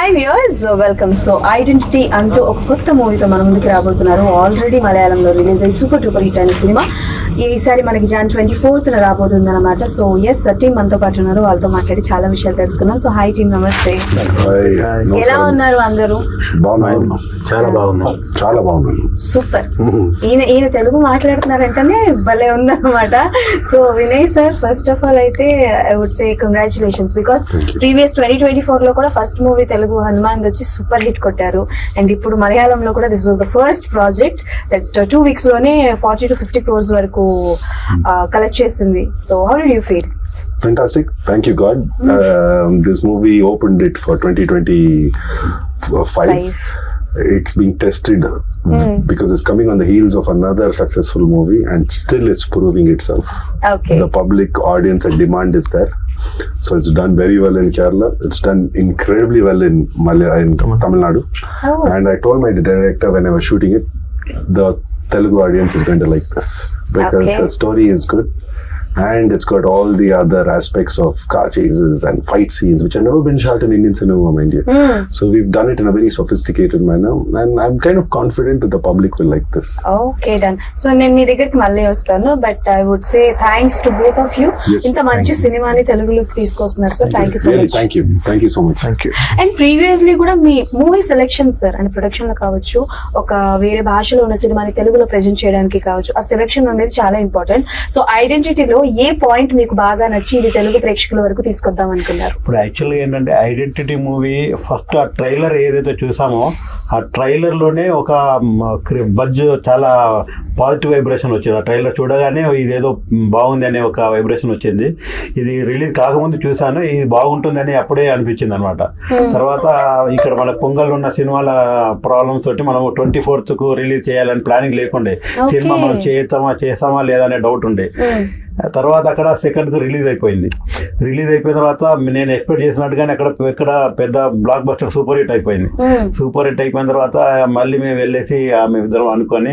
Hi viewers, welcome. So identity అంటూ ఒక కొత్త మూవీతో మన ముందుకు రాబోతున్నారు. ఆల్రెడీ మలయాళంలో రిలీజ్ అయ్యి సూపర్ డూపర్ హిట్ అయిన సినిమా ఈసారి మనకి Jan 24th రాబోతుంది అనమాట. సో ఎస్, టీమ్ మనతో పాటు ఉన్నారు. వాళ్ళతో మాట్లాడి చాలా విషయాలు తెలుసుకుందాం. సో హాయ్ టీమ్, నమస్తే. ఎలా ఉన్నారు అందరూ? చాలా బాగున్నారు. సూపర్. ఈయన తెలుగు మాట్లాడుతున్నారంటేనే భలే ఉందన్నమాట. So Vinay sir, first of all అయితే I would say congratulations, because previous 2024 లో కూడా ఫస్ట్ మూవీ తెలుగు హనుమాన్ వచ్చి సూపర్ హిట్ కొట్టారు. అండ్ ఇప్పుడు మలయాళంలో కూడా this was the first project that 2 weeks లోనే 40 to 50 crores వరకు కలెక్ట్ చేసింది. So how did you feel? Fantastic. Thank you, God. This movie opened it for 2025. It's being tested because it's coming on the heels of another successful movie, and still it's proving itself. Okay. The public audience and demand is there. So it's done very well in Kerala. It's done incredibly well in Tamil Nadu. Oh. And I told my director when I was shooting it, the Telugu audience is going to like this because Okay. the story is good. And it's got all the other aspects of car chases and fight scenes, which have never been shot in Indian cinema, mind you. So we've done it in a very sophisticated manner, and I'm kind of confident that the public will like this. Okay, done. So నేను మీ దగ్గరికి మళ్ళీ వస్తాను, but I would say thanks to both of you. Yes, ఇంత మంచి సినిమాని తెలుగులోకి తీసుకొస్తున్నారు సార్. Thank you so Really, much. thank you so much. Thank you. And previously కూడా మీ movie selection sir, and production లో కావచ్చు, ఒక వేరే భాషలో ఉన్న సినిమాని తెలుగులో ప్రెజెంట్ చేయడానికి కావచ్చు, ఆ సెలెక్షన్ అనేది చాలా ఇంపార్టెంట్. సో ఐడెంటిటీలో ఏ పాయింట్ మీకు బాగా నచ్చి ఇది తెలుగు ప్రేక్షకుల వరకు తీసుకొద్దాం అనుకున్నారు? ఇప్పుడు యాక్చువల్గా ఏంటంటే ఐడెంటిటీ మూవీ ఫస్ట్ ఆ ట్రైలర్ ఏదైతే చూసామో ఆ ట్రైలర్ లోనే ఒక బజ్, చాలా పాజిటివ్ వైబ్రేషన్ వచ్చింది. ఆ ట్రైలర్ చూడగానే ఇదేదో బాగుంది అనే ఒక వైబ్రేషన్ వచ్చింది. ఇది రిలీజ్ కాకముందు చూసాను, ఇది బాగుంటుందని అప్పుడే అనిపించింది అనమాట. తర్వాత ఇక్కడ మన పొంగల్ ఉన్న సినిమాల ప్రాబ్లమ్స్ తోటి మనం 24th రిలీజ్ చేయాలని ప్లానింగ్ లేకుండే. సినిమా మనం చేస్తామా లేదా అనే డౌట్ ఉండే. తర్వాత అక్కడ సెకండ్ రిలీజ్ అయిపోయిన తర్వాత నేను ఎక్స్పెక్ట్ చేసినట్టుగానే అక్కడ పెద్ద బ్లాక్ బస్టర్ సూపర్ హిట్ అయిపోయింది. సూపర్ హిట్ అయిపోయిన తర్వాత మళ్ళీ మేము వెళ్ళేసి మేమిద్దరం అనుకొని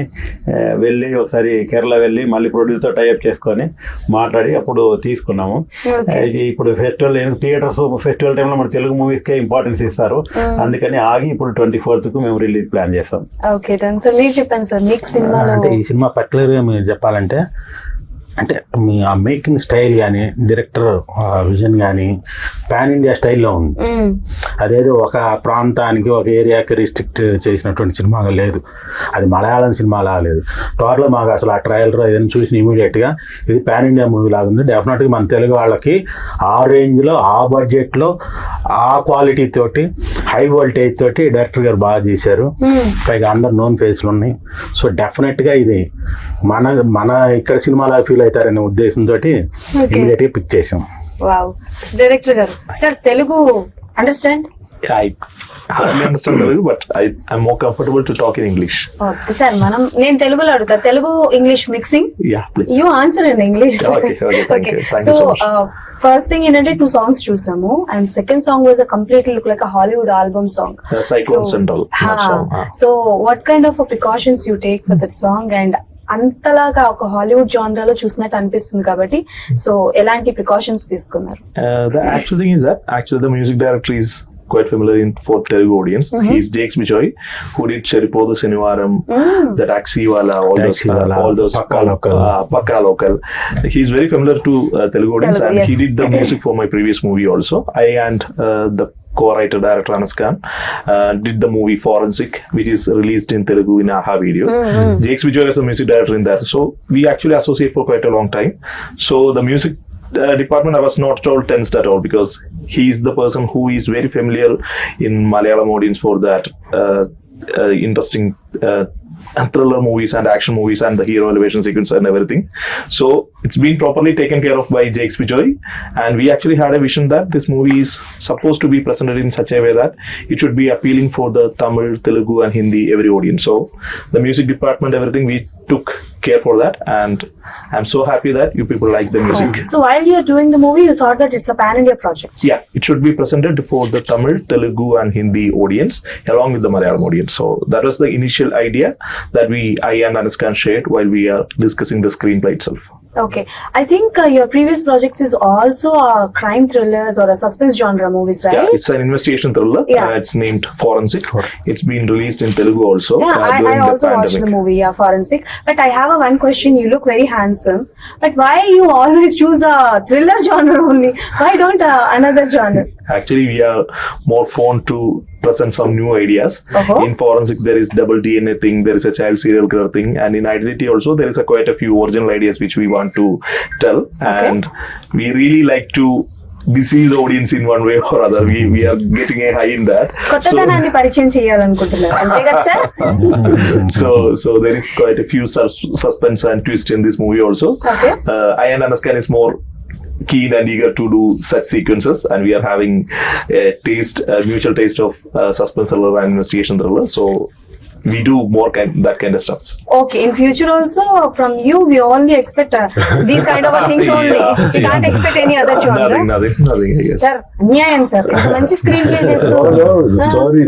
వెళ్ళి ఒకసారి కేరళ వెళ్ళి మళ్ళీ ప్రొడ్యూసర్ టైఅప్ చేసుకొని మాట్లాడి అప్పుడు తీసుకున్నాము. ఇప్పుడు థియేటర్స్ ఫెస్టివల్ టైంలో మన తెలుగు మూవీస్కే ఇంపార్టెన్స్ ఇస్తారు, అందుకని ఆగి ఇప్పుడు 24th మేము రిలీజ్ ప్లాన్ చేస్తాం. Okay, done sir. మీరు చెప్పండి సార్, మీకు సినిమా అంటే ఈ సినిమా పర్టికులర్గా మీరు చెప్పాలంటే అంటే మీ ఆ మేకింగ్ స్టైల్ కానీ డైరెక్టర్ విజన్ కానీ పాన్ ఇండియా స్టైల్లో ఉంది. అదేదో ఒక ప్రాంతానికి ఒక ఏరియాకి రిస్ట్రిక్ట్ చేసినటువంటి సినిమాగా లేదు, అది మలయాళం సినిమా లాగా లేదు. టోటల్గా మాకు అసలు ఆ ట్రైలర్ ఏదైనా చూసిన ఇమీడియట్గా ఇది పాన్ ఇండియా మూవీ లాగా ఉంది. డెఫినెట్గా మన తెలుగు వాళ్ళకి ఆ రేంజ్లో, ఆ బడ్జెట్లో, ఆ క్వాలిటీ తోటి, హై వోల్టేజ్ తోటి డైరెక్టర్ గారు బాగా చేశారు. పైగా అందరు నోన్ ఫేస్లు ఉన్నాయి. సో డెఫినెట్గా ఇది మన ఇక్కడ సినిమాలా ఫీల్ అవుతారనే ఉద్దేశంతో ఇమీడియట్ గా పిక్ చేసాం. వావ్. డైరెక్టర్ గారు sir, Telugu understand? I hardly understand Telugu, but I'm more comfortable to talk in English. Okay sir, నేను తెలుగులో అడుగుతా. Telugu English mixing? Yeah, please. You answer in English. Okay, thank you. Thank so you so much. First thing ఏంటంటే 2 songs చూసాము, and second song was a completely look like a Hollywood album song. Cyclones and all. that song. So what kind of precautions you take for that song? And అంతలాగా ఒక Hollywood జానరాలో చూసినట్టు అనిపిస్తుంది కాబట్టి, so ఎలాంటి precautions తీసుకున్నారు? The actual thing is that the music director is quite familiar for Telugu audience. He's Jakes Bijoy, who did Cheripodu Sinivaram, the Taxi Wala, all those Pakka Local. He's very familiar to Telugu audience, and he did the music for my previous movie also. I and the co-writer director Anas Khan did the movie Forensic, which is released in Telugu in Aha Video. Jakes Bijoy is the music director in that, so we actually associate for quite a long time. So the music department, I was not at all tensed at all, because he is the person who is very familiar in Malayalam audience for that interesting thriller movies and action movies and the hero elevation sequence and everything. So it's been properly taken care of by Jakes Bijoy, and we actually had a vision that this movie is supposed to be presented in such a way that it should be appealing for the Tamil, Telugu and Hindi every audience. So the music department, everything, we took care for that, and I'm so happy that you people like the music. So while you're doing the movie, you thought that it's a pan-India project? Yeah, it should be presented for the Tamil, Telugu and Hindi audience along with the Malayalam audience. So that was the initial idea that I and Anas Khan shared while we are discussing the screenplay itself. Okay, I think your previous projects is also crime thrillers or a suspense genre movies, right? Yeah, it's an investigation thriller. Yeah. It's named Forensic. It's been released in Telugu also. Yeah, during I the also watched pandemic. the movie, yeah, Forensic. But I have one question. You look very handsome. But why you always choose a thriller genre only? Why don't another genre? Actually, we are more fond to present some new ideas. Uh-huh. In Forensic, there is double DNA thing, there is a child serial killer thing, and in Identity also, there is quite a few original ideas which we want to tell. Okay. And we really like to deceive the audience in one way or other. We are getting a high in that. కొత్తదనాన్ని పరిచయం చేయాలనుకుంటున్నారు అంతే కదా sir? So there is quite a few suspense and twist in this movie also. Okay. Ayan and Askan is more keen and eager to do such sequences, and we are having a mutual taste of suspense thriller and investigation thriller. So we do more that kind of stuff. Okay, in future also from you we only expect these kind of things only. Yeah. We can't expect any other genre. Nothing. Yes. Sir, అన్యాయం sir. మంచి screen play చేస్తూ The story,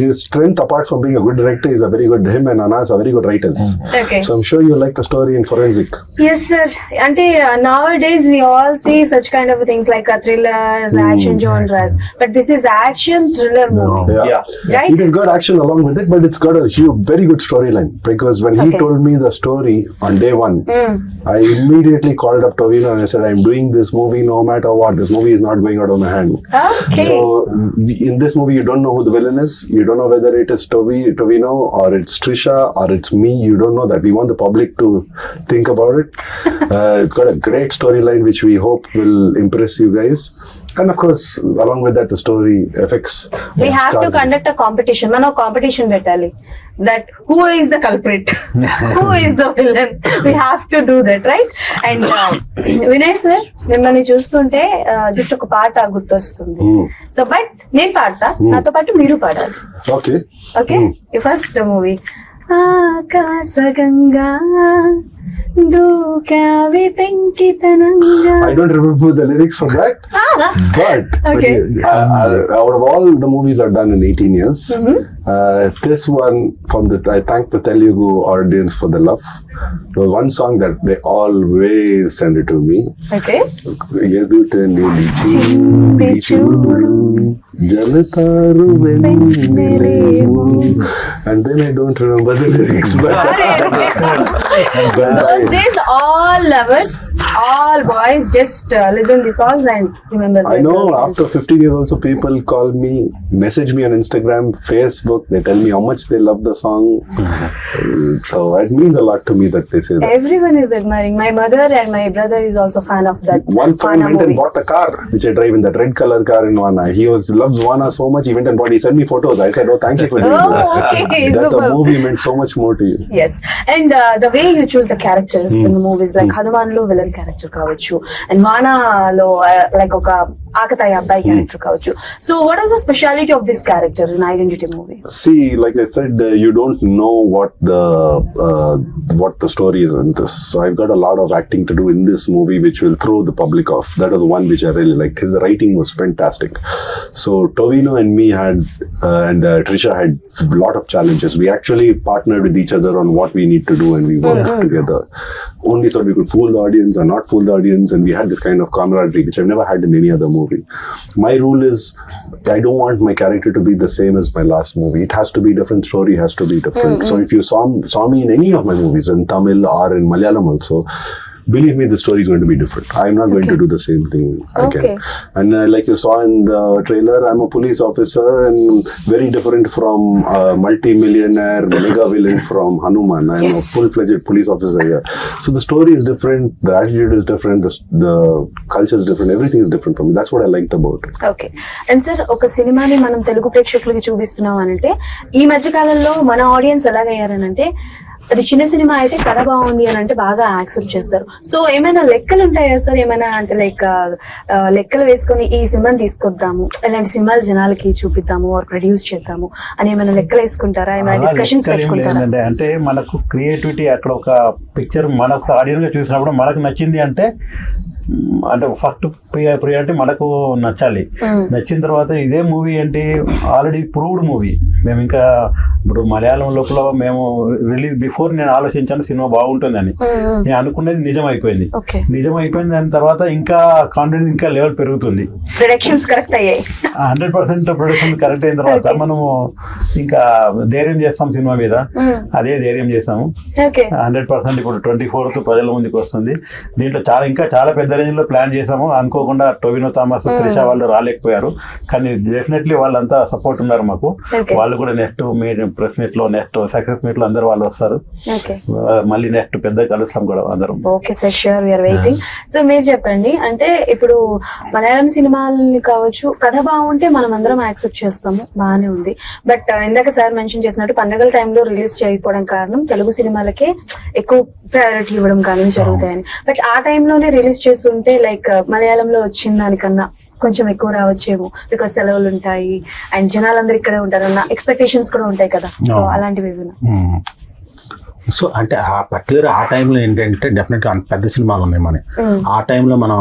his strength apart from being a good director is a very good, him and Anas are very good writers. Okay. So I'm sure you like the story in Forensic. Yes, sir. Ante nowadays we all see such kind of things like thrillers, action genres, but this is action thriller movie. Yeah. Right? It has got action along with it, but it's got a very good storyline, because when he Okay. told me the story on day one, I immediately called up Tovino and I said, I'm doing this movie no matter what. This movie is not going out of my hand. Okay. So in this movie, you don't know who the villain is. You don't know whether it is Tovino or it's Trisha or it's me. You don't know that. We want the public to think about it. It's got a great storyline which we hope will impress you guys. And of course, along with that, the story effects. We have to conduct a competition. మనం competition పెట్టాలి. That who is the culprit? Who is the villain? We have to do that, right? And Vinay sir, మిమ్మల్ని చూస్తుంటే just ఒక పాట గుర్తొస్తుంది. So but నేను పాడతా, నాతో పాటు మీరు పాడాలి. Okay. ఓకే, ఫస్ట్ మూవీ ఆకాశగంగా దూకావి పెంకితనంగా. I don't remember the lyrics for that, but Okay. out of all the movies I've done in 18 years, this one I thank the Telugu audience for the love. There was one song that they always send it to me. Okay. ఎదుట నిలిచి చింపి చూడు జలతారు వెన్నెలేమో. And then I don't remember the lyrics, but Those days all lovers, all boys just listen the songs and remember I their know girlfriends. after 15 years also people call me, message me on Instagram, Facebook, they tell me how much they love the song. So it means a lot to me that they say that. Everyone is admiring. My mother and my brother is also fan of that. One friend Vana went and movie. bought a car which I drive in, that red color car in Vana. He loves Vana so much, he went and bought. He sent me photos. I said, "Oh, thank you for doing Oh, that." okay, That super. the movie meant so much more to you. Yes, and the way you choose the characters in the movies, like Hanuman lo villain character kavachu, and Vana lo like oka Akataya Abbai character kavachu. So, what is the speciality of this character in Identity movie? See, like I said, you don't know what the story is in this. So I've got a lot of acting to do in this movie, which will throw the public off. That was the one which I really liked. His writing was fantastic. So Tovino and me had, and Trisha had a lot of challenges. We actually partnered with each other on what we need to do, and we worked together. Only thought we could fool the audience or not fool the audience, and we had this kind of camaraderie, which I've never had in any other movie. My rule is, I don't want my character to be the same as my last movie. It has to be different. Story has to be different. So if you saw me in any of my movies, in Tamil or in Malayalam also, believe me, the story is going to be different. I'm not going to do the same thing again. Okay. And like you saw in the trailer, I'm a police officer and very different from a multi-millionaire mega villain from Hanuman. I'm a full-fledged police officer here. So the story is different, the attitude is different, the culture is different, everything is different for me. That's what I liked about it. Okay, and sir ఒక సినిమాని మనం తెలుగు ప్రేక్షకులకి చూపిస్తున్నాం అనంటే ఈ మధ్య కాలంలో మన ఆడియన్స్ ఎలాగయ్యారనంటే అది చిన్న సినిమా అయితే కథ బాగుంది అని అంటే బాగా యాక్సెప్ట్ చేస్తారు. సో ఏమైనా లెక్కలు ఉంటాయా సార్? ఏమైనా అంటే లైక్ లెక్కలు వేసుకొని ఈ సినిమాని తీసుకొద్దాము, ఇలాంటి సినిమాలు జనాలకి చూపిద్దాము ఆర్ ప్రొడ్యూస్ చేద్దాము అని ఏమైనా లెక్కలు వేసుకుంటారా? ఏమైనా డిస్కషన్స్ పెట్టుకుంటారా? అంటే మనకు క్రియేటివిటీ అక్కడ ఒక పిక్చర్ మనకు ఆడియన్స్ గా చూసినప్పుడు మనకు నచ్చింది అంటే ఫస్ట్ ప్రియారిటీ మనకు నచ్చాలి. నచ్చిన తర్వాత ఇదే మూవీ ఏంటి ఆల్రెడీ ప్రూవ్డ్ మూవీ, మేము ఇంకా ఇప్పుడు మలయాళం లోపల మేము రిలీజ్ బిఫోర్ నేను ఆలోచించాను సినిమా బాగుంటుందని, నేను అనుకునేది నిజం అయిపోయింది. దాని తర్వాత ఇంకా కాన్ఫిడెన్స్ ఇంకా లెవెల్ పెరుగుతుంది. ప్రొడక్షన్స్ కరెక్ట్ అయ్యాయి, 100% ప్రొడక్షన్ కరెక్ట్ అయిన తర్వాత మనము ఇంకా ధైర్యం చేస్తాం సినిమా మీద. అదే ధైర్యం చేస్తాము 100%. ఇప్పుడు 24th ప్రజల ముందుకు వస్తుంది. దీంట్లో ఇంకా చాలా పెద్ద రేంజ్ లో ప్లాన్ చేసాము. అనుకోకుండా టొవినో థామస్, త్రిష వాళ్ళు రాలేకపోయారు, కానీ డెఫినెట్లీ వాళ్ళంతా సపోర్ట్ ఉన్నారు మాకు. వాళ్ళు కూడా నెక్స్ట్ ప్రెస్ మీట్ లో, నెక్స్ట్ సక్సెస్ మీట్ లో అందరూ వాళ్ళు వస్తారు. మళ్ళీ నెక్స్ట్ పెద్ద కలుస్తాం కూడా అందరం. Okay sir, sure, we're waiting. So మీరు చెప్పండి, అంటే ఇప్పుడు మలయాళం సినిమాల్ని కావచ్చు, కథ బాగుంటే మనం అందరం యాక్సెప్ట్ చేస్తాము, బాగానే ఉంది. బట్ ఇందాక సార్ మెన్షన్ చేసినట్టు పండగల టైంలో రిలీజ్ చేయకపోవడం కారణం తెలుగు సినిమాలకే ఎక్కువ ప్రయారిటీ ఇవ్వడం కానీ జరుగుతాయని. బట్ ఆ టైంలోనే రిలీజ్ చేసి ఉంటే లైక్ మలయాళంలో వచ్చిన దానికన్నా కొంచెం ఎక్కువ రావచ్చేమో, బికాస్ సెలవులు ఉంటాయి అండ్ జనాలందరూ ఇక్కడే ఉంటారు అన్న ఎక్స్పెక్టేషన్స్ కూడా ఉంటాయి కదా. సో అలాంటివి ఏమైనా? సో అంటే ఆ పర్టికులర్ ఆ టైంలో ఏంటంటే డెఫినెట్గా అంత పెద్ద సినిమాలు ఉన్నాయి మన ఆ టైంలో మనం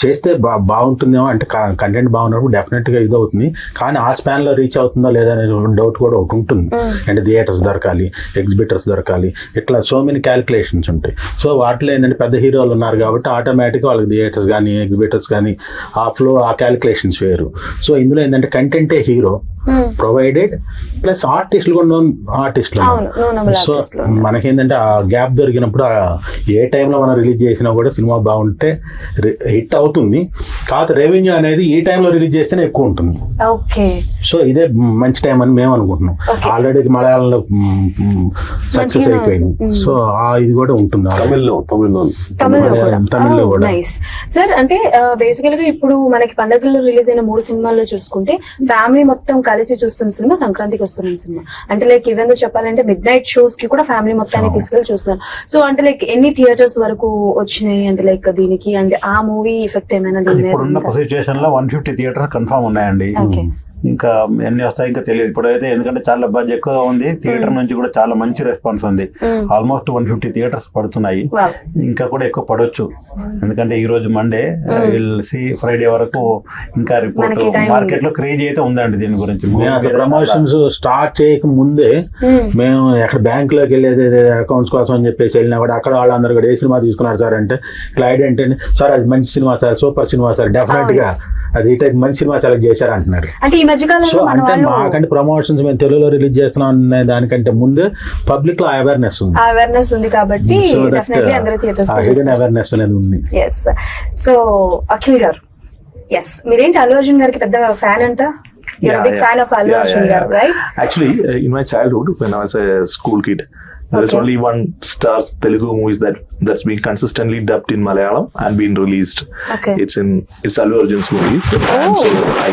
చేస్తే బాగుంటుందేమో, అంటే కంటెంట్ బాగున్నప్పుడు డెఫినెట్గా ఇది అవుతుంది. కానీ ఆ స్పాన్లో రీచ్ అవుతుందో లేదా అనే డౌట్ కూడా ఒకటి ఉంటుంది. అంటే థియేటర్స్ దొరకాలి, ఎగ్జిబిటర్స్ దొరకాలి, ఇట్లా సో మెనీ క్యాలిక్యులేషన్స్ ఉంటాయి. సో వాటిలో ఏంటంటే పెద్ద హీరోలు ఉన్నారు కాబట్టి ఆటోమేటిక్గా వాళ్ళకి థియేటర్స్ కానీ ఎగ్జిబిటర్స్ కానీ ఆ ఫ్లో, ఆ క్యాలిక్యులేషన్స్ వేరు. సో ఇందులో ఏంటంటే కంటెంటే హీరో ప్రొవైడెడ్, ప్లస్ ఆర్టిస్టులు కూడా నోన్ ఆర్టిస్టులు. సో మనకేంటంటే ఆ గ్యాప్ దొరికినప్పుడు ఏ టైంలో మనం రిలీజ్ చేసినా కూడా సినిమా బాగుంటే హిట్ అవుతుంది. కాదు రెవెన్యూ అనేది ఈ టైంలో రిలీజ్ చేస్తేనే ఎక్కువ ఉంటుంది. సో ఇదే మంచి టైం అని మేము అనుకుంటున్నాం. ఆల్రెడీ మలయాళంలో సక్సెస్ అయిపోయింది. సో ఇది కూడా ఉంటుంది తమిళ్లో కూడా. సార్ అంటే బేసికల్ గా ఇప్పుడు మనకి పండుగల్లో రిలీజ్ అయిన 3 సినిమాల్లో చూసుకుంటే ఫ్యామిలీ మొత్తం కలిసి చూస్తున్న సినిమా సంక్రాంతికి వస్తున్న సినిమా. అంటే లైక్ ఈవెన్ దో చెప్పాలంటే మిడ్ నైట్ షోస్ కి కూడా ఫ్యామిలీ మొత్తాన్ని తీసుకెళ్లి చూస్తున్నారు. సో అంటే లైక్ ఎన్ని థియేటర్స్ వరకు వచ్చినాయి అంటే లైక్ దీనికి, అంటే ఆ మూవీ ఎఫెక్ట్ ఏమైనా దీని మీద? ఇప్పుడున్న సిచ్యువేషన్ లో 150 థియేటర్స్ కన్ఫర్మ్ ఉన్నాయండి. ఇంకా ఎన్ని వస్తాయి ఇంకా తెలియదు ఇప్పుడైతే, ఎందుకంటే చాలా బడ్జెట్ ఎక్కువ ఉంది. థియేటర్ నుంచి కూడా చాలా మంచి రెస్పాన్స్ ఉంది. ఆల్మోస్ట్ 150 థియేటర్స్ పడుతున్నాయి, ఇంకా కూడా ఎక్కువ పడవచ్చు. ఎందుకంటే ఈ రోజు మండే, ఫ్రైడే వరకు ఇంకా రిపోర్ట్ మార్కెట్ లో క్రేజ్ అయితే ఉందండి దీని గురించి. ప్రమోషన్స్ స్టార్ట్ చేయక ముందే మేము ఎక్కడ బ్యాంక్ లోకి వెళ్ళేది అకౌంట్స్ కోసం అని చెప్పేసి వెళ్ళినా కూడా అక్కడ వాళ్ళందరూ కూడా ఏ సినిమా తీసుకున్నారు సార్ అంటే, క్లైడ్ అంటే సార్ అది మంచి cinema sir, super cinema sir, definite గా అది ఈ టైప్ మంచి సినిమా సెలెక్ట్ చేశారు అంటున్నారు. సో అంటే మాకంటే ప్రమోషన్స్ మేము తెలుగులో రిలీజ్ చేస్తున్నాం అనే దానికంటే ముందు పబ్లిక్ లో అవేర్నెస్ ఉంది కాబట్టి అవేర్నెస్ అనేది ఉంది. సో అఖిల్ గారు, మీరేంటి అల్లు అర్జున్ గారికి పెద్ద ఫ్యాన్ అంట? You're a big fan of Allu Arjun garu, right? Actually, in my childhood, when I was a school kid, there's only one Stars Telugu movies that's been consistently dubbed in Malayalam and been released. It's Allu Arjun's movies, and so I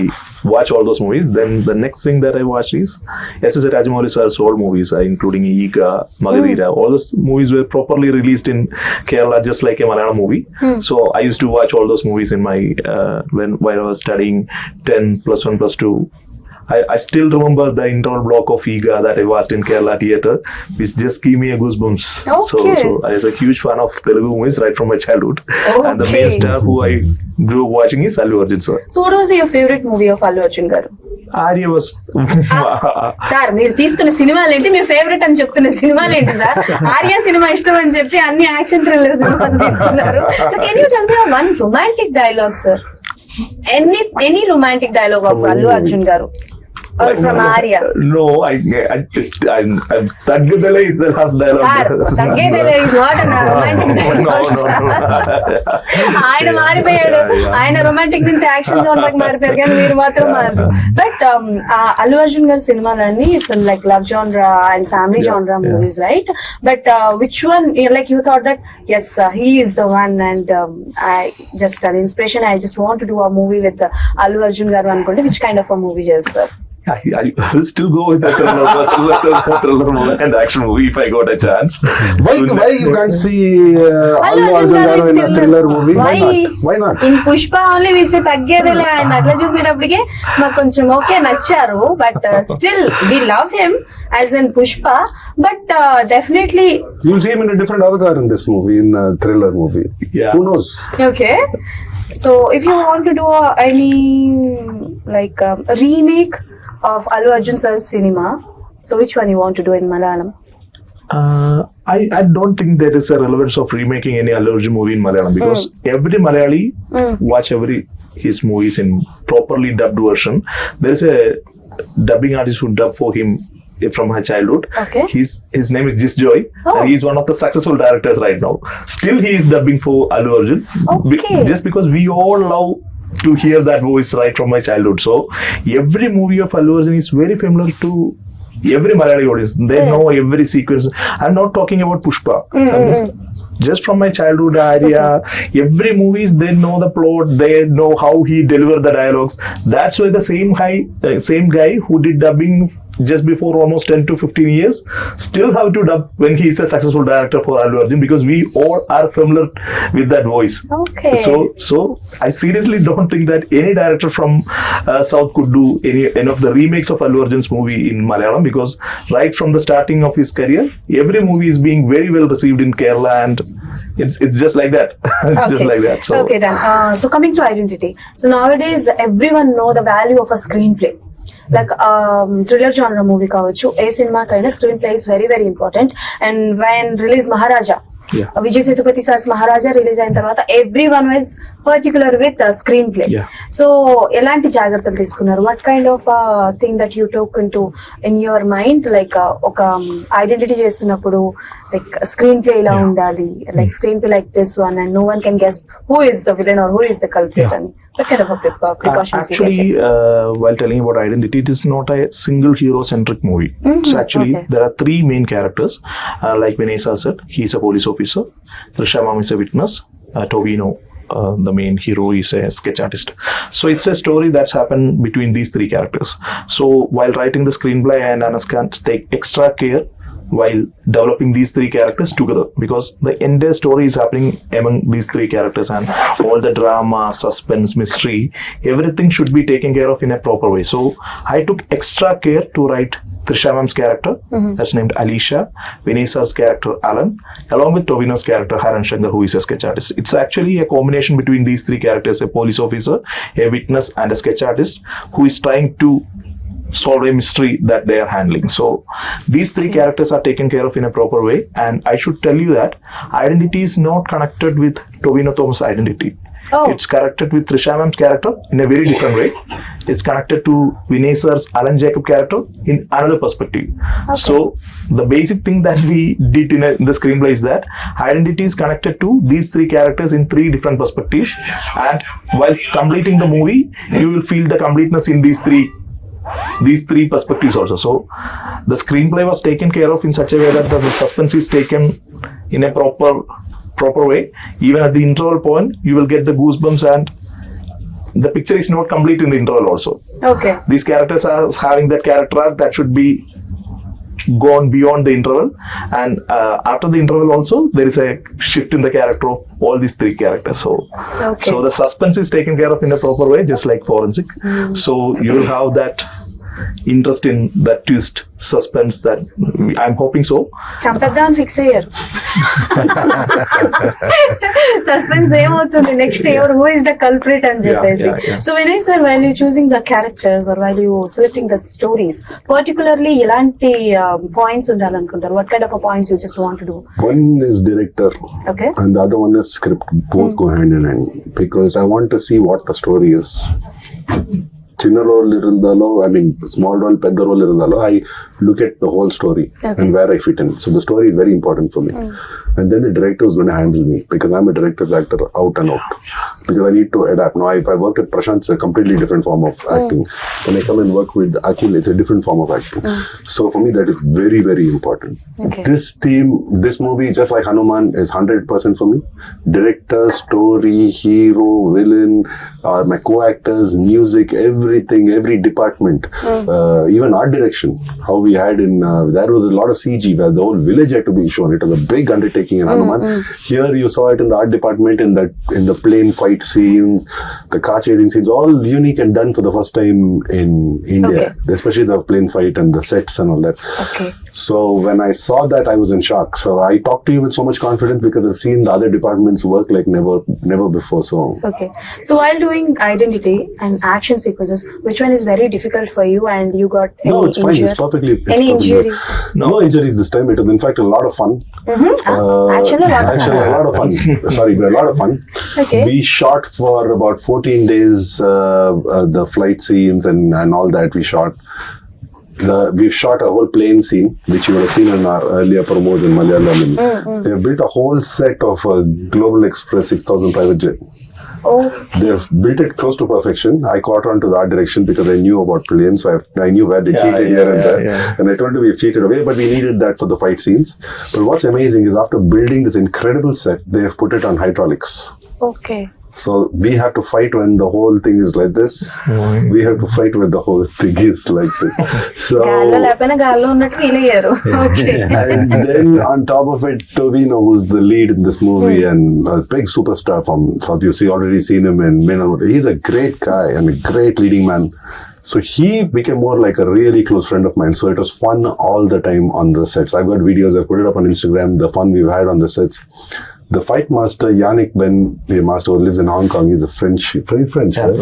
watch all those movies. Then the next thing that I watch is S.S. Rajamouli sir's old movies, including Ika, Magadira. All those movies were properly released in Kerala, just like a Malayalam movie. So I used to watch all those movies in my while I was studying 10 plus 1 plus 2. I still remember the internal block of Iga that I watched in Kerala theatre, which just gave me a goosebumps. So I was a huge fan of Telugu movies right from my childhood. And the main star who I grew up watching is Allu Arjun sir. So what was your favorite movie of Allu Arjun garu? Arya was sir మీరు తీస్తున్న సినిమాలు ఏంటి, మీ favourite అని చెప్తున్న సినిమాలు ఏంటి sir? Arya cinema ఇష్టం అని చెప్పి అన్ని యాక్షన్ థ్రిల్లర్ సినిమాలు తీస్తున్నారు. So can you tell me one romantic dialogue sir? Any romantic dialogue of Allu Arjun గారు or from Arya? No, I'm Taggedale is the last dialogue. Sir, Taggedale is not a romantic dialogue. ఆయన మారిపోయాడు, ఆయన romantic నుంచి action జోనర్కి మారిపోయారు, కానీ మీరు మాత్రం మారు. బట్ అల్లు అర్జున్ గారి సినిమాలన్నీ ఇట్స్ లైక్ లవ్ జానరా అండ్ ఫ్యామిలీ జానరా movies, right? But which one like you thought that yes he is the one and I just an inspiration, I just want to do a movie with Allu Arjun garu అనుకుంటే which kind of a movie చేస్తారు? I will still go with the thriller movie and action movie if I got a chance. Why you can't see Allu Arjun garu in a thriller movie? Why not? In Pushpa only we say తగ్గేదేలే, ఆయన అట్లా చూసేటప్పటికే మాకు కొంచెం okay నచ్చారు. But still we love him as in Pushpa, but definitely you'll see him in a different avatar in this movie, in a thriller movie. Yeah. Who knows? Okay. So if you want to do any like remake of Allu Arjun sir's cinema, So which one you want to do in Malayalam? I don't think there is a relevance of remaking any Allu Arjun movie in Malayalam because every Malayali watch his movies in properly dubbed version. There is a dubbing artist who dubbed for him from her childhood. Okay. His name is Jis Joy, and he is one of the successful directors right now. Still, he is dubbing for Allu Arjun. Okay. Just because we all love to hear that voice right from my childhood. So every movie of Allu Arjun is very familiar to every Malayali audience. They know every sequence. I'm not talking about Pushpa. Just from my childhood area, every movies, they know the plot, they know how he delivered the dialogues. That's why the same guy who did dubbing just before almost 10 to 15 years still have to dub when he is a successful director for Allu Arjun because we all are familiar with that voice. Okay. So I seriously don't think that any director from South could do any of the remakes of Allu Arjun's movie in Malayalam because right from the starting of his career, every movie is being very well received in Kerala and it's just like that. It's just like that. So, okay, done. So coming to identity. So nowadays everyone know the value of a screenplay. Like thriller genre movie కావచ్చు ఏ సినిమా కైనా screen play is very very important and when release Maharaja Vijay Sethupathi sir's Maharaja release అయిన తర్వాత every one was particular with screen play. So ఎలాంటి జాగ్రత్తలు తీసుకున్నారు? What kind of thing that you talk in your mind like ఒక ఐడెంటిటీ చేస్తున్నప్పుడు like screen play ఇలా ఉండాలి, like screen play like this one and no one can guess who is the villain are who is the culprit అని. What kind of precautions actually, while telling about identity, it is not a single hero-centric movie. So actually, there are three main characters. Like Vinay said, he is a police officer. Trisha mom is a witness. Tovino, the main hero, is a sketch artist. So it's a story that's happened between these three characters. So while writing the screenplay, and Anaska take extra care while developing these three characters together because the entire story is happening among these three characters and all the drama, suspense, mystery, everything should be taken care of in a proper way. So I took extra care to write Trisha mam's character, that's named Alicia, Vinay sir's character Alan, along with Tovino's character Haran Shankar, who is a sketch artist. It's actually a combination between these three characters, a police officer, a witness and a sketch artist who is trying to solve a mystery that they are handling. So these three characters are taken care of in a proper way, and I should tell you that identity is not connected with Tovino Thomas' identity. It's connected with Trisha ma'am's character in a very different way. It's connected to Vinay sir's Alan Jacob character in another perspective. So the basic thing that we did in the screenplay is that identity is connected to these three characters in three different perspectives, and while completing the movie, you will feel the completeness in these three perspectives also. So the screenplay was taken care of in such a way that the suspense is taken in a proper way. Even at the interval point, you will get the goosebumps, and the picture is not complete in the interval also. Okay. These characters are having that character arc that should be gone beyond the interval, and after the interval also there is a shift in the character of all these three characters. So the suspense is taken care of in a proper way, just like forensic. So you will have that interest in that twist, suspense that I'm hoping so. చంపేద్దామని fix అయ్యారు. Suspense ఏమవుతుంది next ఎవరు, who is the culprit అని చెప్పేసి. So Vinay sir, while you choosing the characters are while you selecting the stories, particularly ఎలాంటి points ఉండాలనుకుంటారు? What kind of points you just want to do? One is director, okay, and the other one is script. Both go hand in hand because I want to see what the story is. చిన్న role ఇరుందాలో, I mean small role పెద్ద role ఇరుందాలో, I look at the whole story and where I fit in. So the story is very important for me. And then the director is going to handle me because I'm a director's actor out and out. Because I need to adapt. Now, if I work with Prashant, it's a completely different form of acting. When I come and work with Akhil, it's a different form of acting. So for me, that is very, very important. Okay. This team, this movie, just like Hanuman, is 100% for me. Director, story, hero, villain, my co-actors, music, everything, every department, even art direction. How we had in, there was a lot of CG where the whole village had to be shown. It was a big undertaking in Hanuman. Here you saw it in the art department, in the plane fight scenes, the car chasing scenes, all unique and done for the first time in India. Especially the plane fight and the sets and all that. Okay. So when I saw that, I was in shock. So I talked to you with so much confidence because I've seen the other departments work like never before. So Okay. So while doing identity and action sequences, which one is very difficult for you and you got any no, it's fine. injury? It's perfectly. Any perfectly injury? good. No injuries this time. It was in fact a lot of fun. Actually, a lot of Actually, fun. a lot of fun. Sorry, a lot of fun. Okay. We shot for about 14 days the flight scenes and all that. We shot. We've shot a whole plane scene, which you would have seen in our earlier promos in Malayalam. They've built a whole set of a Global Express 6000 private jet. Okay. They've built it close to perfection. I caught on to the art direction because I knew about planes, so I knew where they cheated here and there. And I told them we've cheated away, but we needed that for the fight scenes. But what's amazing is after building this incredible set, they have put it on hydraulics. Okay. So we have to fight when the whole thing is like this. We have to fight when the whole thing is like this. So గాల్లో లేకపోయినా గాల్లో ఉన్నట్టు feel అయ్యారు. Okay. and then on top of it, Tovino, who's the lead in this movie and a big superstar from South, you see already seen him in Men. He's a great guy and a great leading man. So he became more like a really close friend of mine. So it was fun all the time on the sets. I've got videos, I've put it up on Instagram, the fun we've had on the sets. The fight master, Yannick Ben, the master who lives in Hong Kong, he's a French, right?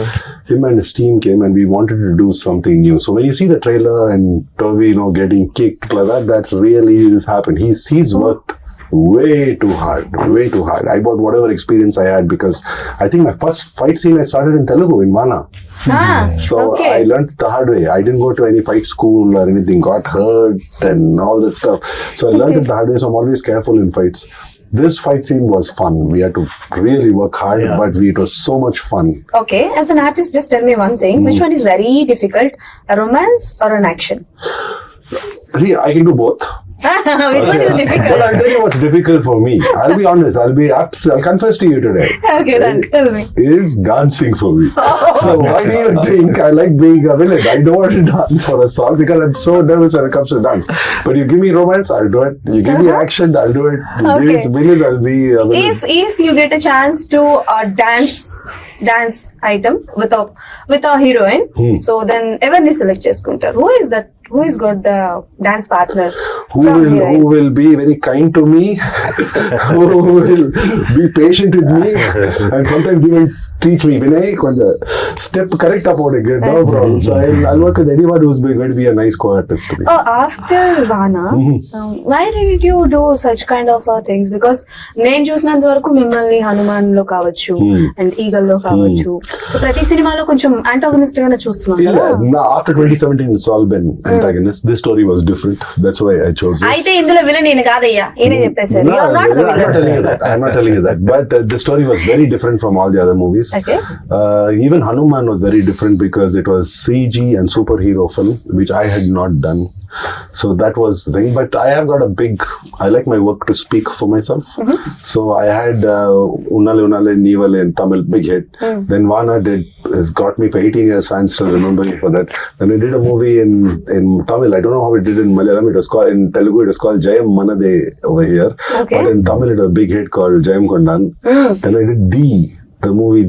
Him and his team came and we wanted to do something new. So when you see the trailer and Tovino getting kicked like that really has happened. He's worked way too hard. I bought whatever experience I had because I think my first fight scene I started in Telugu, in Vana. So okay. I learned the hard way. I didn't go to any fight school or anything, got hurt and all that stuff. So I learned it the hard way, so I'm always careful in fights. This fight scene was fun. We had to really work hard, but it was so much fun. Okay. As an artist, just tell me one thing. Which one is very difficult? A romance or an action? See, I can do both. Which one is But difficult? I'll tell you what's difficult for me. I'll be honest. I'll confess to you today. Okay, then tell me. Is dancing for me. So why do you think I like being a villain? I don't want to dance for a song because I'm so nervous when it comes to dance. But you give me romance, I'll do it. You give me action, I'll do it. You give me villain, I'll be a villain. If you get a chance to dance item with a heroine, so then everyone select చేసుకుంటారు. Who is that? Who has got the dance partner? Who will be very kind to me, who will be patient with me, and sometimes even teach me, Vinay, step correct about it, no problem. So I'll work with anyone who's going to be a nice co-artist to me. Oh, after Vana, why did you do such kind of things? Because నేను చూసినంత వరకు మిమ్మల్ని హనుమాన్ లో కావచ్చు and eagle లో కావచ్చు, so ప్రతి సినిమాలో కొంచెం యాంటాగనిస్ట్ గానే చూస్తున్నాం కదా. After 2017, it's all been antagonist. This story was different. That's why I chose this. అయితే ఇందులో విలన్ నేను కాదయ్యా, ఈయనే చెప్పేశారు. You are not the I'm not villain. telling you that. I'm not telling you that. But the story was very different from all the other movies. Okay. Even Hanuman was very different because it was CG and superhero film, which I had not done. So that was the thing. But I have got I like my work to speak for myself. So I had Unnale Unnale Neevale in Tamil, big hit. Then Vana has got me for 18 years, fans still remember me for that. Then I did a movie in Tamil. I don't know how it did in Malayalam. It was called, in Telugu, it was called Jayam Manade over here. Okay. But in Tamil, it was a big hit called Jayam Kondan. Then I did the movie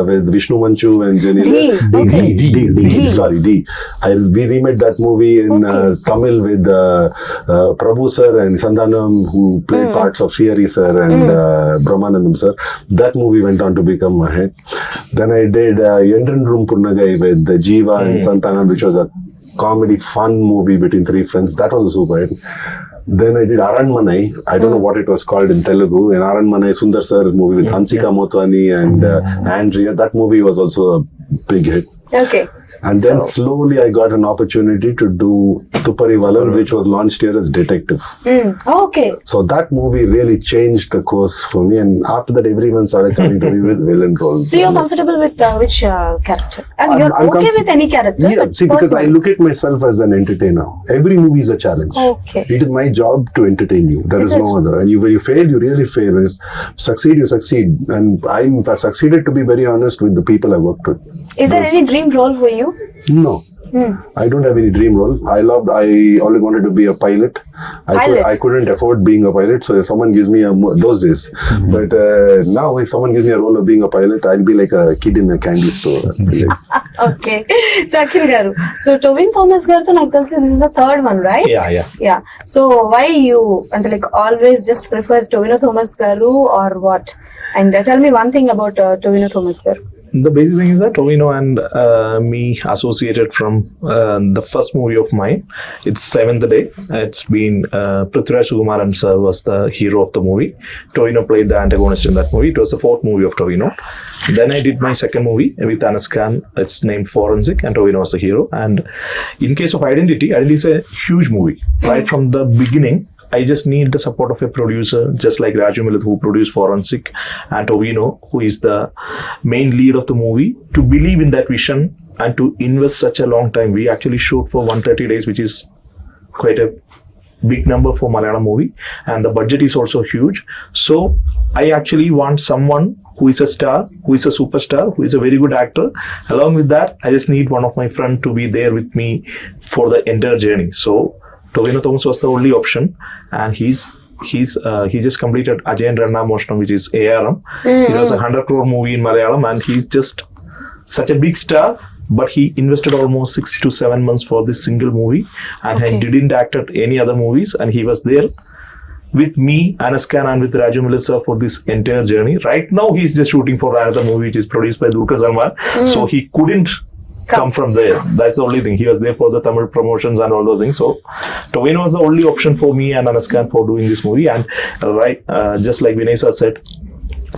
with Vishnu Manchu and Jenny. Sorry, D. We remade that movie in Tamil with Prabhu sir and Sandhanam, who played parts of Shriyari sir and Brahmanandam sir. That movie went on to become a hit. Then I did Yendran Room Punnagai with Jeeva and Santhanam, which was a comedy fun movie between three friends. That was a super hit. Then I did Aranmanai. I don't know what it was called in Telugu. In Aranmanai, Sundar sir's movie with Hansika Motwani and Andrea. That movie was also a big hit. Okay. And then slowly I got an opportunity to do Tuparivalam, which was launched here as Detective. Okay. So that movie really changed the course for me. And after that, everyone started coming to me with villain roles. So you're comfortable with which character? And you're I'm okay with any character? Yeah, but see, because I personally- look at myself as an entertainer. Every movie is a challenge. Okay. It is my job to entertain you. There Is is it? no other. And when you fail, you really fail. When you succeed, you succeed. And I've succeeded, to be very honest, with the people I worked with. Is there any dream role for you? No. I don't have any dream role. I always wanted to be a pilot. I couldn't afford being a pilot, so if someone gives me those days. But now if someone gives me a role of being a pilot, I'll be like a kid in a candy store. Okay. So Akhil garu, so Tovino Thomas garu to నాకు తెలిసి this is the third one, right? Yeah. So why you and like always just prefer Tovino Thomas garu or what? And tell me one thing about Tovino Thomas garu. The basic thing is that Tovino and me associated from the first movie of mine. It's Seventh Day. It's been Prithviraj Sukumaran sir was the hero of the movie. Tovino played the antagonist in that movie. It was the fourth movie of Tovino. Then I did my second movie with Anaskan. It's named Forensic, and Tovino was the hero. And in case of Identity is a huge movie. Right from the beginning, I just need the support of a producer, just like Raju Millet, who produced Forensic, and Tovino, who is the main lead of the movie, to believe in that vision and to invest such a long time. We actually shoot for 130 days, which is quite a big number for Malayalam movie, and the budget is also huge. So I actually want someone who is a star, who is a superstar, who is a very good actor. Along with that, I just need one of my friends to be there with me for the entire journey. So Tovino Thomas was the only option, and he just completed Ajayan Ranna Moshnam, which is ARM. It was a 100 crore movie in Malayalam, and he's just such a big star. But he invested almost 6 to 7 months for this single movie, and he didn't act at any other movies, and he was there with me, Anaskan, and with Raju Melissa for this entire journey. Right now, he's just shooting for another movie which is produced by Dulquer Salmaan, so he couldn't come from there. That's the only thing. He was there for the Tamil promotions and all those things. So Tovino was the only option for me and Anaskan for doing this movie. And just like Vinay sir said,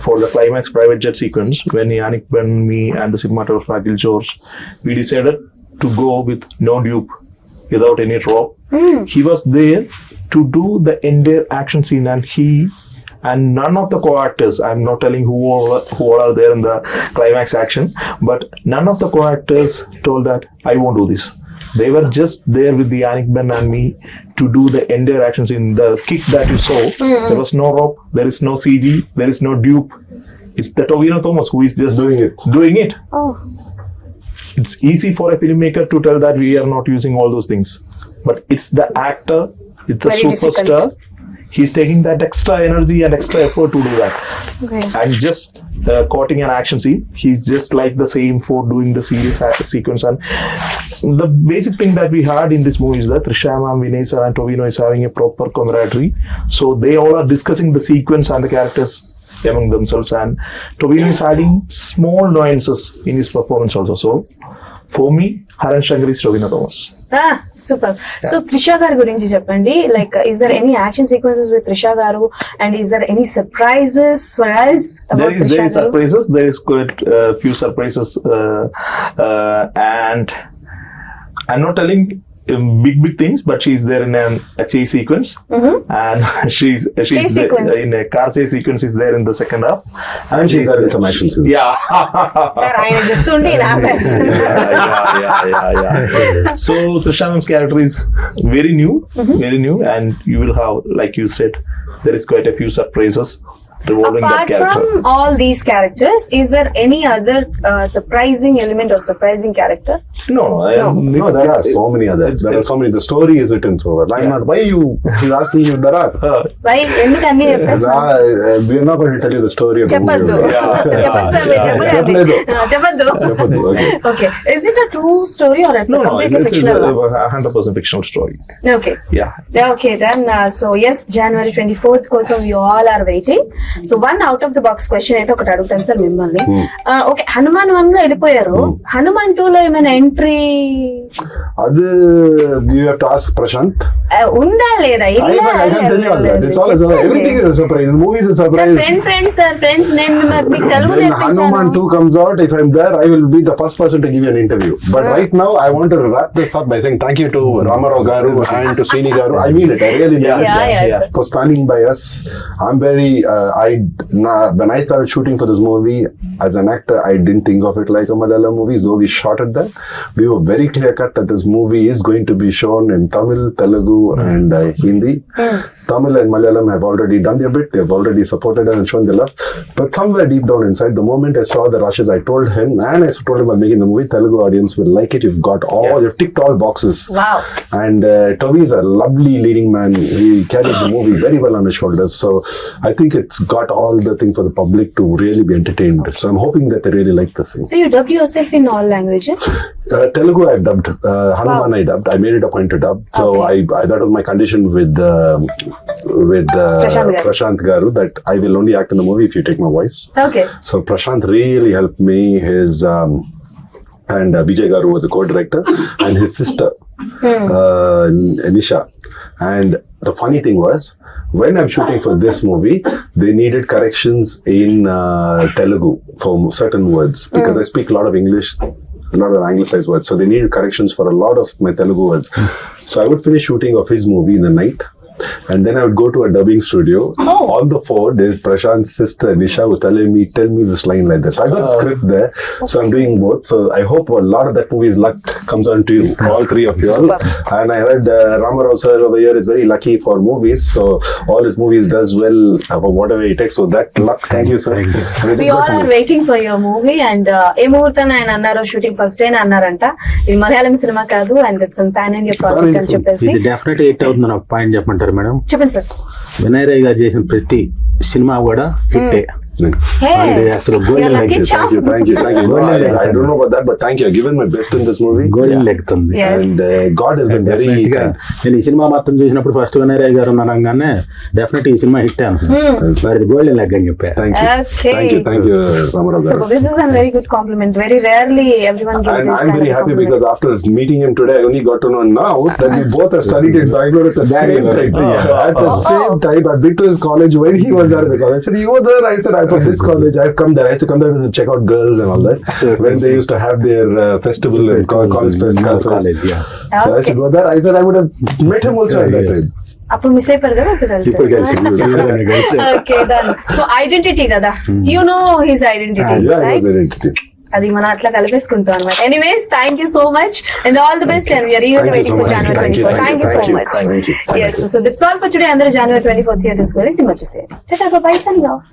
for the climax private jet sequence, when Yannick Ben, me, and the cinematographer Akhil George, we decided to go with no dupe, without any drop. He was there to do the entire action scene, and none of the co-actors, I'm not telling who all are there in the climax action, but none of the co-actors told that I won't do this. They were just there with the Yannick Ben and me to do the entire action scene. The kick that you saw, there was no rope, there is no CG, there is no dupe. It's the Tovino Thomas who is just doing it. Oh. It's easy for a filmmaker to tell that we are not using all those things, but it's the actor, it's the Very superstar. difficult. He's taking that extra energy and extra effort to do that. Okay. And just quoting an action scene, he's just like the same for doing the serious sequence. And the basic thing that we had in this movie is that Trisha ma'am, Vinay sir, and Tovino is having a proper camaraderie. So they all are discussing the sequence and the characters among themselves. And Tovino is adding small nuances in his performance also. So for me, Haran Shankar is Tovino Thomas. Super. So Trisha garu gurinchi cheppandi, like is there any action sequences with Trisha garu, and is there any surprises for us about Trisha There is garu? surprises. There is quite a few surprises, and I'm not telling big things, but she's there in a chase sequence, and she's Chase sequence. in a car chase sequence is there in the second half, And she's got some action scenes. Sir, ఆయన చెప్తుండి నా best. yeah. So Trisha ma'am's character is very new, and you will have, like you said, there is quite a few surprises revolving that Apart character. from all these characters, is there any other surprising element or surprising character? No, No, there are so many other. There are so many. The story is written so well. I'm not. Why you asking if there are? Why? ఎందుకు అన్ని చెప్పేస్తున్నారు? We are not going to tell you the story of the చెప్పద్దు. movie. చెప్పద్దు sir, మీరు చెప్పకండి. చెప్పద్దు. Okay. Is it a true story or it's a completely this is fictional a one? 100% fictional story. Okay. Yeah. Okay, then so yes, January 24th కోసం you all are waiting. So one out of the box question అయితే ఒకటి అడుగుతాను sir మిమ్మల్ని. Okay, Hanuman 1 లో వెళ్ళిపోయారు, హనుమాన్ 2 లో ఏమైనా entry అది you have to ask Prashant. ఉందా లేదా? I can tell you all that. It's all everything is a surprise. The movie is a surprise. Friends నేను మీకు తెలుగు When నేర్పించాను. Hanuman 2 comes out, if I'm there, I will be the first person to give you an interview. But right now, I want to wrap this up by saying thank you to Ramarao Garu and to Srini Garu. I mean it. I really mean it. Yeah, sir. For standing by us. I'm very when I started shooting for this movie as an actor, I didn't think of it like a Malayalam movie. Though we shot it there, we were very clear cut that this movie is going to be shown in Tamil, Telugu, and Hindi. Tamil and Malayalam have already done their bit. They've already supported and shown their love. But somewhere deep down inside, the moment I saw the rushes, I told him, and I told him while making the movie, Telugu audience will like it. You've got you've ticked all boxes. Wow. And Tovi is a lovely leading man. He carries the movie very well on his shoulders. So I think it's got all the thing for the public to really be entertained. So I'm hoping that they really like this thing. So you dubbed yourself in all languages? Telugu I've dubbed. Hanuman I dubbed. I made it a point to dub. So Okay. I that was my condition with Prashant Garu, that I will only act in the movie if you take my voice. Okay. So Prashant really helped me. His and Vijay Garu was a co-director, and his sister Nisha. And the funny thing was, when I'm shooting for this movie, they needed corrections in Telugu for certain words, because I speak a lot of English, a lot of anglicized words. So they needed corrections for a lot of my Telugu words. So I would finish shooting of his movie in the night, and then I would go to a dubbing studio. On the phone, there's Prashant's sister Nisha was telling me, tell me this line like this. So I got script there. So I'm doing both. So I hope a lot of that movie's luck comes on to you, all three of you all. And I heard Ramarao sir over here is very lucky for movies. So all his movies does well for whatever he takes. So that luck, thank you sir. We all are waiting for your movie, and ఏ ముహూర్తాన్ని ఆయన అన్నారు shooting first అయినా అన్నారంట ఇది Malayalam cinema కాదు and it's pan India project అని చెప్పేసి ఇది definite hit అవుతుందని ఒక పాయింట్ చెప్పంటారు మేడం. చెప్పండి సార్. వినయ్ రాయ్ గారు చేసిన ప్రతి సినిమా కూడా హిట్టే. అసలు golden lucky leg. charm. Thank you. I don't know about that, but thank you. I've given my best in this movie. Golden లెగ్తుంది. Yes. And God has been very kind. నేను ఈ cinema మొత్తం చూసినప్పుడు first Vinay Roy గారు అనగానే definite ఈ cinema hit అనుకున్నాను. మరి గోల్డెన్ లెగ్ అని చెప్పా. Thank you. Okay. Thank you, Ramarao So garu. this is a very good compliment. Very rarely everyone gives And this I'm kind very of happy compliment. because after meeting him today, I only got to know now that we both have studied in Bangalore at the same time. At the same time, I've been to his college when he was there at the college. I said, you were there? I said, I'm from this college. I've come there. I used to come there to check out girls and all that. When they used to have their festival, college fest, College, yeah. So I used to go there. I said I would have met him also at that time. అప్పుడు miss అయిపోయారు కదా ఇప్పుడు ఇప్పుడు కలిసి okay done. So identity కదా, you know his identity Yeah, it right? was identity. అది మనం అట్లా కలిపేసుకుంటాం అనమాట. Anyways thank you so much and all the best and we're eagerly Thank you waiting so for much. January Thank you, 24. Thank you so thank you, much. thank you. Yes, so that's all for today. అందరూ January 24 theatres కి వెళ్ళి cinema చూసేయండి. Tata bye by signing off.